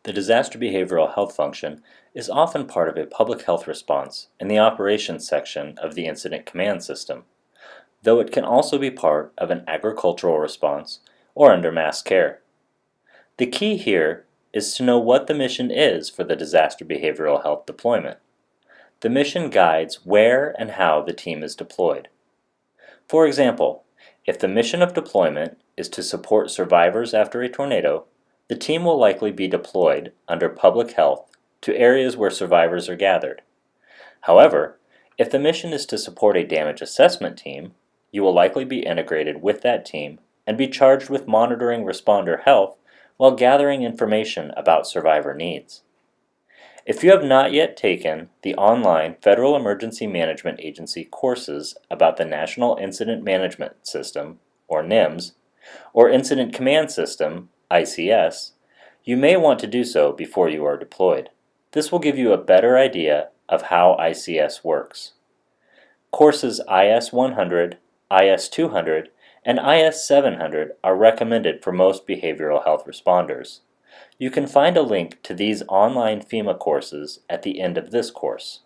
The disaster behavioral health function is often part of a public health response in the operations section of the incident command system, though it can also be part of an agricultural response or under mass care. The key here is to know what the mission is for the disaster behavioral health deployment. The mission guides where and how the team is deployed. For example, if the mission of deployment is to support survivors after a tornado, the team will likely be deployed under public health to areas where survivors are gathered. However, if the mission is to support a damage assessment team, you will likely be integrated with that team and be charged with monitoring responder health while gathering information about survivor needs. If you have not yet taken the online Federal Emergency Management Agency courses about the National Incident Management System, or NIMS, or Incident Command System, ICS, you may want to do so before you are deployed. This will give you a better idea of how ICS works. Courses IS 100, IS 200, and IS 700 are recommended for most behavioral health responders. You can find a link to these online FEMA courses at the end of this course.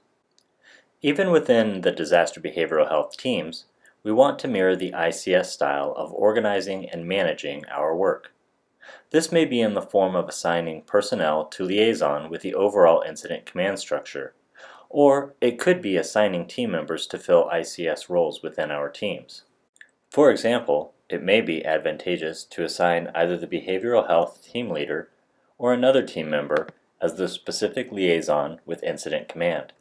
Even within the disaster behavioral health teams, we want to mirror the ICS style of organizing and managing our work. This may be in the form of assigning personnel to liaison with the overall incident command structure, or it could be assigning team members to fill ICS roles within our teams. For example, it may be advantageous to assign either the behavioral health team leader or another team member as the specific liaison with incident command.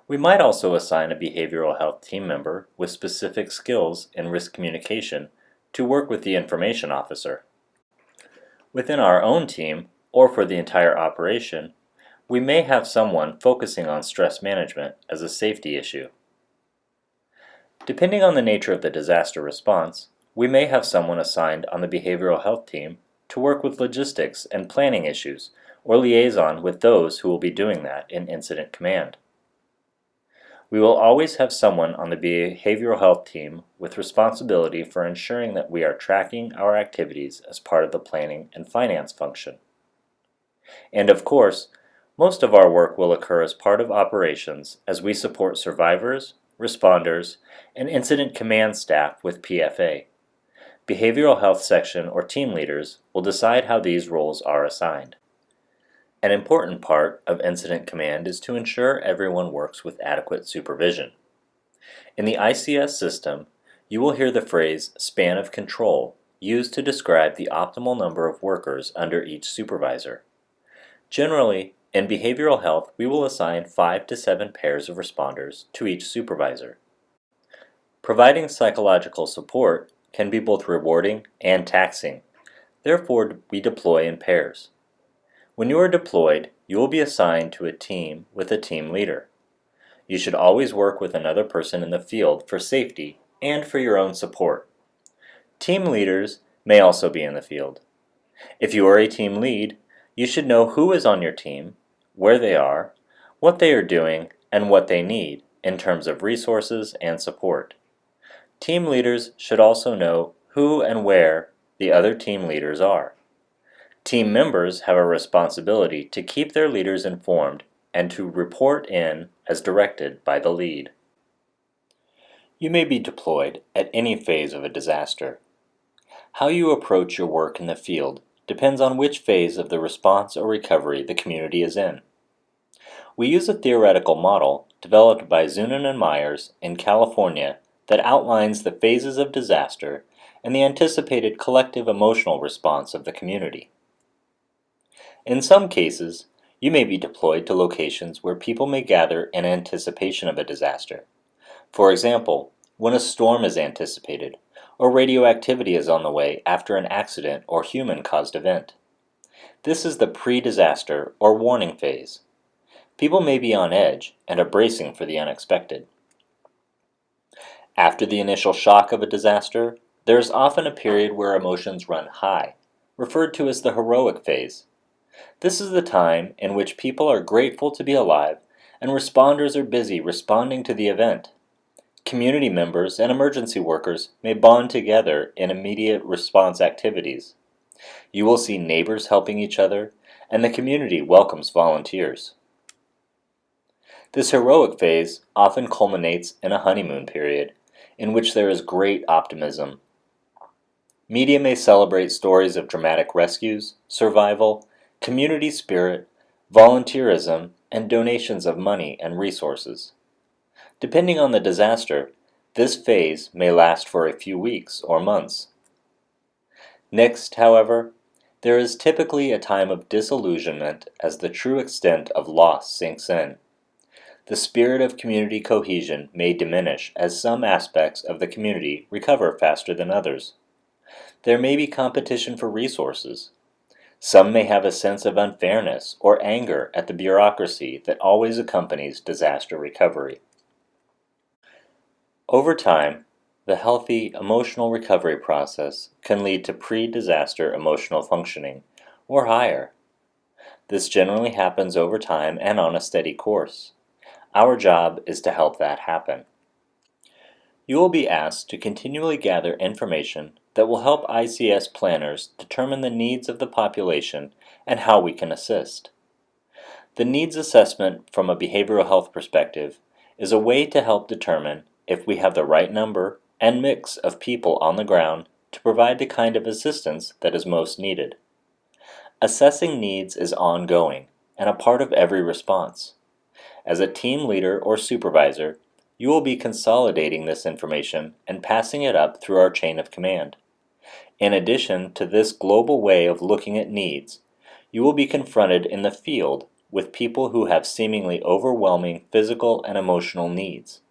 We might also assign a behavioral health team member with specific skills in risk communication to work with the information officer. Within our own team, or for the entire operation, we may have someone focusing on stress management as a safety issue. Depending on the nature of the disaster response, we may have someone assigned on the behavioral health team to work with logistics and planning issues, or liaison with those who will be doing that in incident command. We will always have someone on the behavioral health team with responsibility for ensuring that we are tracking our activities as part of the planning and finance function. And of course, most of our work will occur as part of operations as we support survivors, responders, and incident command staff with PFA. Behavioral health section or team leaders will decide how these roles are assigned. An important part of incident command is to ensure everyone works with adequate supervision. In the ICS system, you will hear the phrase span of control used to describe the optimal number of workers under each supervisor. Generally, in behavioral health, we will assign 5 to 7 pairs of responders to each supervisor. Providing psychological support can be both rewarding and taxing. Therefore, we deploy in pairs. When you are deployed, you will be assigned to a team with a team leader. You should always work with another person in the field for safety and for your own support. Team leaders may also be in the field. If you are a team lead, you should know who is on your team, where they are, what they are doing, and what they need in terms of resources and support. Team leaders should also know who and where the other team leaders are. Team members have a responsibility to keep their leaders informed and to report in as directed by the lead. You may be deployed at any phase of a disaster. How you approach your work in the field depends on which phase of the response or recovery the community is in. We use a theoretical model developed by Zunin and Myers in California that outlines the phases of disaster and the anticipated collective emotional response of the community. In some cases, you may be deployed to locations where people may gather in anticipation of a disaster. For example, when a storm is anticipated, or radioactivity is on the way after an accident or human-caused event. This is the pre-disaster or warning phase. People may be on edge and are bracing for the unexpected. After the initial shock of a disaster, there is often a period where emotions run high, referred to as the heroic phase. This is the time in which people are grateful to be alive and responders are busy responding to the event. Community members and emergency workers may bond together in immediate response activities. You will see neighbors helping each other and the community welcomes volunteers. This heroic phase often culminates in a honeymoon period, in which there is great optimism. Media may celebrate stories of dramatic rescues, survival, community spirit, volunteerism, and donations of money and resources. Depending on the disaster, this phase may last for a few weeks or months. Next, however, there is typically a time of disillusionment as the true extent of loss sinks in. The spirit of community cohesion may diminish as some aspects of the community recover faster than others. There may be competition for resources. Some may have a sense of unfairness or anger at the bureaucracy that always accompanies disaster recovery. Over time, the healthy emotional recovery process can lead to pre-disaster emotional functioning, or higher. This generally happens over time and on a steady course. Our job is to help that happen. You will be asked to continually gather information that will help ICS planners determine the needs of the population and how we can assist. The needs assessment from a behavioral health perspective is a way to help determine if we have the right number and mix of people on the ground to provide the kind of assistance that is most needed. Assessing needs is ongoing and a part of every response. As a team leader or supervisor, you will be consolidating this information and passing it up through our chain of command. In addition to this global way of looking at needs, you will be confronted in the field with people who have seemingly overwhelming physical and emotional needs.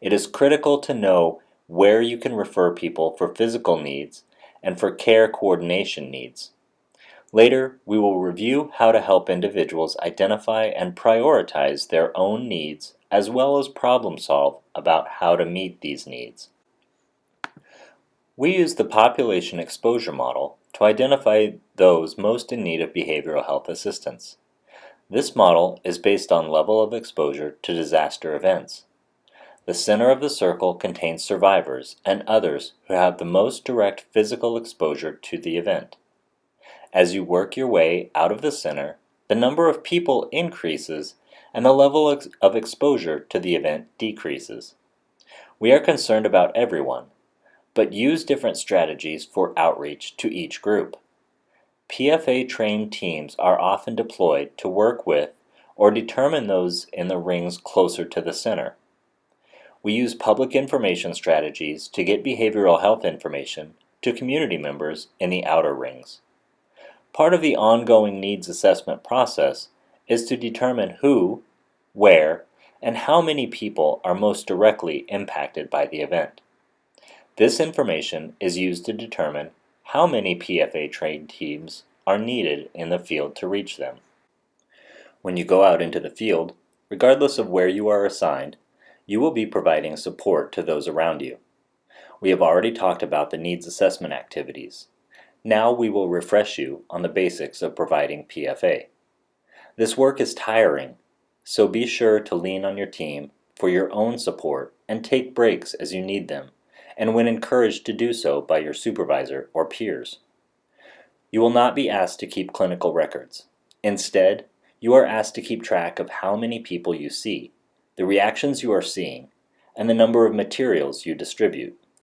It is critical to know where you can refer people for physical needs and for care coordination needs. Later, we will review how to help individuals identify and prioritize their own needs as well as problem solve about how to meet these needs. We use the population exposure model to identify those most in need of behavioral health assistance. This model is based on level of exposure to disaster events. The center of the circle contains survivors and others who have the most direct physical exposure to the event. As you work your way out of the center, the number of people increases and the level of exposure to the event decreases. We are concerned about everyone, but use different strategies for outreach to each group. PFA-trained teams are often deployed to work with or determine those in the rings closer to the center. We use public information strategies to get behavioral health information to community members in the outer rings. Part of the ongoing needs assessment process is to determine who, where, and how many people are most directly impacted by the event. This information is used to determine how many PFA-trained teams are needed in the field to reach them. When you go out into the field, regardless of where you are assigned, you will be providing support to those around you. We have already talked about the needs assessment activities. Now we will refresh you on the basics of providing PFA. This work is tiring, so be sure to lean on your team for your own support and take breaks as you need them, and when encouraged to do so by your supervisor or peers. You will not be asked to keep clinical records. Instead, you are asked to keep track of how many people you see, the reactions you are seeing, and the number of materials you distribute.